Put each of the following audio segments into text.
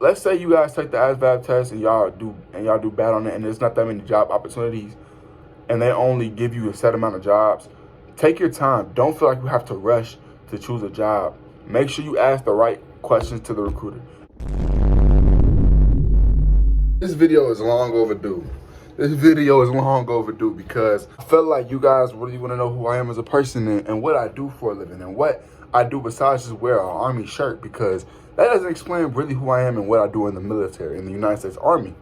Let's say you guys take the ASVAB test and y'all do bad on it, and there's not that many job opportunities, and they only give you a set amount of jobs. Take your time. Don't feel like you have to rush to choose a job. Make sure you ask the right questions to the recruiter. This video is long overdue. This video is long overdue because I feel like you guys really want to know who I am as a person and what I do for a living and what I do besides just wear an Army shirt, because that doesn't explain really who I am and what I do in the military, in the United States Army.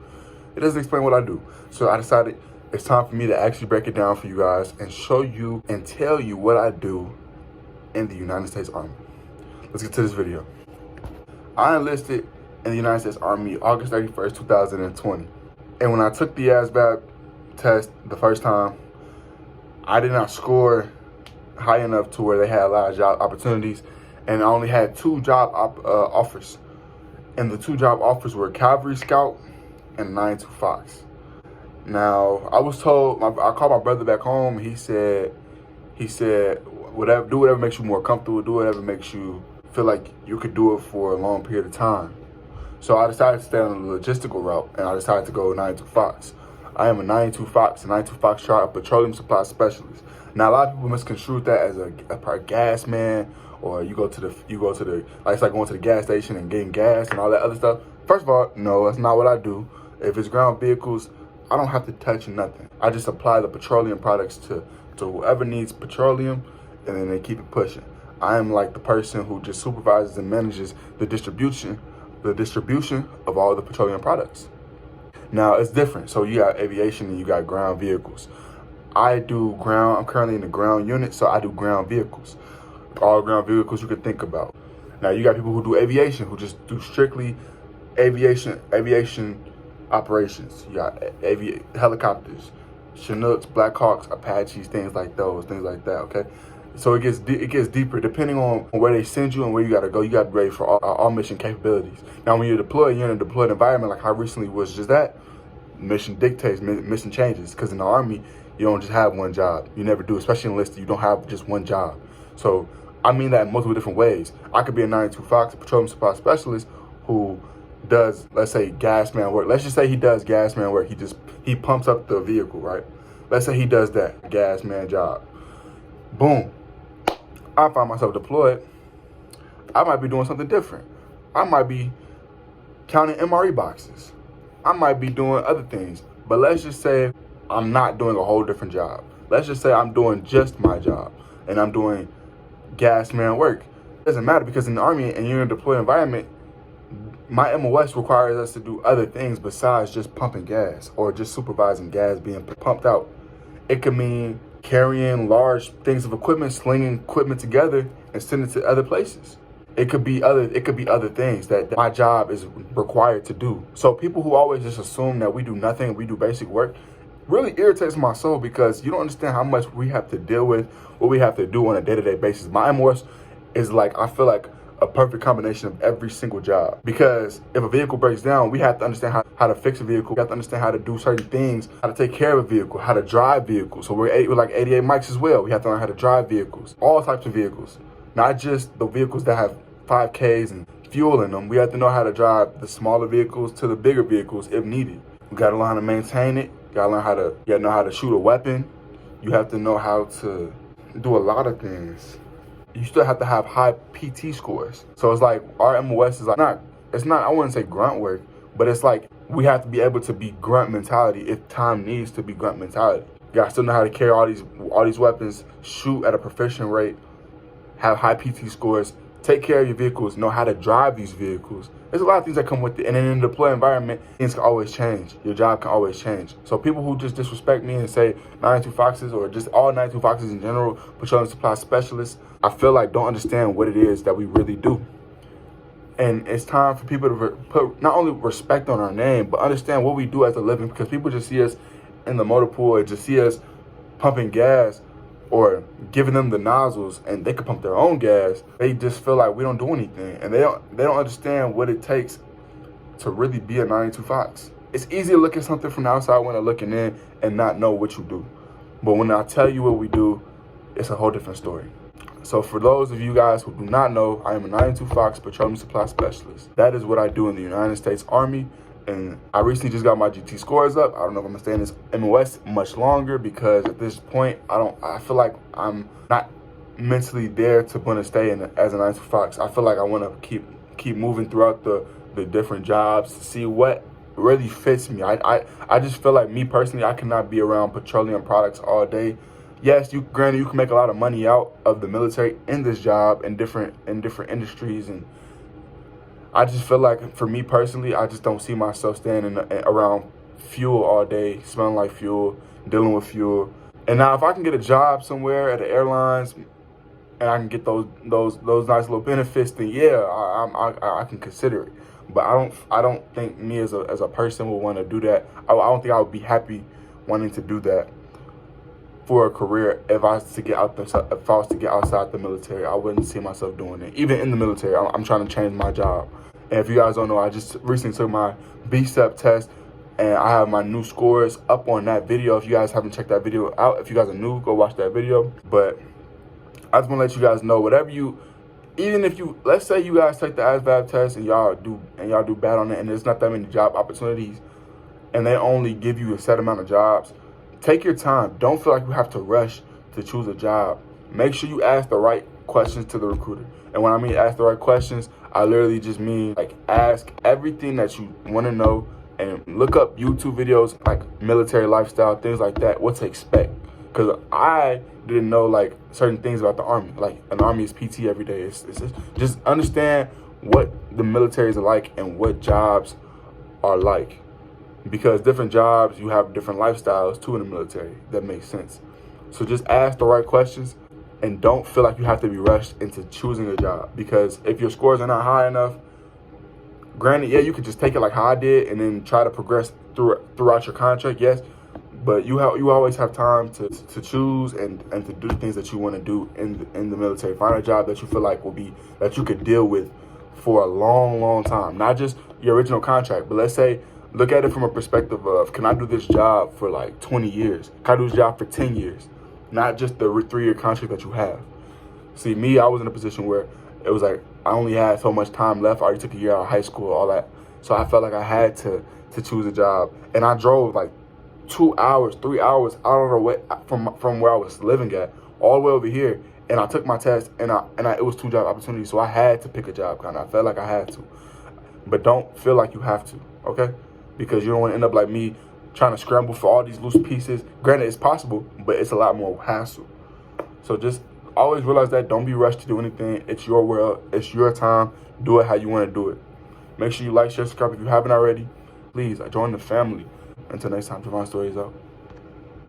It doesn't explain what I do. So I decided it's time for me to actually break it down for you guys and show you and tell you what I do in the United States Army. Let's get to this video. I enlisted in the United States Army August 31st, 2020. And when I took the ASVAB test the first time, I did not score high enough to where they had a lot of job opportunities, and I only had two job offers. And the two job offers were Cavalry Scout and 92 Fox. Now, I was told, I called my brother back home. He said, do whatever makes you more comfortable, do whatever makes you feel like you could do it for a long period of time. So I decided to stay on the logistical route, and I decided to go 92 Fox. I am a 92 Fox chart, a petroleum supply specialist. Now, a lot of people misconstrue that as a gas man, or you go to the like it's like going to the gas station and getting gas and all that other stuff. First of all, no, that's not what I do. If it's ground vehicles, I don't have to touch nothing. I just apply the petroleum products to whoever needs petroleum, and then they keep it pushing. I am like the person who just supervises and manages the distribution of all the petroleum products. Now, it's different. So you got aviation and you got ground vehicles. I do ground. I'm currently in the ground unit, so I do ground vehicles. All ground vehicles you could think about. Now, you got people who do aviation, who just do strictly aviation operations. You got helicopters, Chinooks, Blackhawks, Apaches, things like that, okay? So it gets deeper depending on where they send you and where you gotta go. You gotta be ready for all mission capabilities. Now, when you're deployed, you're in a deployed environment like I recently was just that. Mission dictates, mission changes. Because in the Army, you don't just have one job. You never do, especially enlisted. You don't have just one job. So I mean that in multiple different ways. I could be a 92 Fox, a petroleum supply specialist who does, let's say, gas man work. Let's just say he does gas man work. He pumps up the vehicle, right? Let's say he does that gas man job. Boom. I find myself deployed. I might be doing something different. I might be counting MRE boxes. I might be doing other things. But let's just say I'm not doing a whole different job. Let's just say I'm doing just my job and I'm doing gas man work. It doesn't matter, because in the Army and you're in a deployed environment, my MOS requires us to do other things besides just pumping gas or just supervising gas being pumped out. It could mean carrying large things of equipment, slinging equipment together and sending it to other places. It could be other things that my job is required to do. So people who always just assume that we do nothing, we do basic work, really irritates my soul, because you don't understand how much we have to deal with, what we have to do on a day-to-day basis. My MOS is like, I feel like a perfect combination of every single job, because if a vehicle breaks down, we have to understand how to fix a vehicle. We have to understand how to do certain things, how to take care of a vehicle, how to drive vehicles. So we're like 88 mics as well. We have to learn how to drive vehicles, all types of vehicles, not just the vehicles that have 5Ks and fuel in them. We have to know how to drive the smaller vehicles to the bigger vehicles if needed. We got to learn how to maintain it. You gotta know how to shoot a weapon. You have to know how to do a lot of things. You still have to have high PT scores. So it's like our MOS is like it's not, I wouldn't say grunt work, but it's like we have to be able to be grunt mentality if time needs to be grunt mentality. You gotta still know how to carry all these weapons, shoot at a proficient rate, have high PT scores, take care of your vehicles, know how to drive these vehicles. There's a lot of things that come with it. And then in a deployed environment, things can always change. Your job can always change. So people who just disrespect me and say 92 Foxes, or just all 92 Foxes in general, petroleum supply specialists, I feel like don't understand what it is that we really do. And it's time for people to put not only respect on our name, but understand what we do as a living, because people just see us in the motor pool, or just see us pumping gas or giving them the nozzles, and they could pump their own gas. They just feel like we don't do anything, and they don't understand what it takes to really be a 92 Fox. It's easy to look at something from the outside when they're looking in and not know what you do. But when I tell you what we do, it's a whole different story. So for those of you guys who do not know, I am a 92 Fox Petroleum Supply Specialist. That is what I do in the United States Army. And I recently just got my GT scores up. I don't know if I'm gonna stay in this MOS much longer because at this point, I feel like I'm not mentally there to want to stay in as a 92 Fox. I feel like I want to keep moving throughout the different jobs to see what really fits me. I just feel like, me personally, I cannot be around petroleum products all day. Yes, granted you can make a lot of money out of the military in this job in different industries, and I just feel like, for me personally, I just don't see myself standing around fuel all day, smelling like fuel, dealing with fuel. And now if I can get a job somewhere at the airlines and I can get those nice little benefits, then yeah, I can consider it. But I don't think me as a person would want to do that. I don't think I would be happy wanting to do that for a career. If I was to get outside the military, I wouldn't see myself doing it. Even in the military, I'm trying to change my job. And if you guys don't know, I just recently took my BSEP test, and I have my new scores up on that video. If you guys haven't checked that video out, if you guys are new, go watch that video. But I just want to let you guys know, even if you, let's say you guys take the ASVAB test and y'all do bad on it, and there's not that many job opportunities, and they only give you a set amount of jobs, take your time. Don't feel like you have to rush to choose a job. Make sure you ask the right questions to the recruiter. And when I mean ask the right questions, I literally just mean like ask everything that you want to know, and look up YouTube videos like military lifestyle, things like that, what to expect. Because I didn't know like certain things about the Army. Like an Army is PT every day. It's just understand what the military is like and what jobs are like. Because different jobs, you have different lifestyles too in the military. That makes sense. So just ask the right questions and don't feel like you have to be rushed into choosing a job. Because if your scores are not high enough, granted, yeah, you could just take it like how I did and then try to progress throughout your contract, yes. But you always have time to choose and to do things that you want to do in the military. Find a job that you feel like that you could deal with for a long, long time. Not just your original contract, but let's say, look at it from a perspective of, can I do this job for like 20 years? Can I do this job for 10 years? Not just the 3-year contract that you have. See, me, I was in a position where it was like I only had so much time left. I already took a year out of high school, all that. So I felt like I had to choose a job. And I drove like 2 hours, 3 hours out of the way from where I was living at, all the way over here. And I took my test, and it was 2 job opportunities. So I had to pick a job, kind of. I felt like I had to. But don't feel like you have to, okay? Because you don't want to end up like me, trying to scramble for all these loose pieces. Granted, it's possible, but it's a lot more hassle. So just always realize that. Don't be rushed to do anything. It's your world. It's your time. Do it how you want to do it. Make sure you like, share, subscribe if you haven't already. Please join the family. Until next time, Javon Stories out.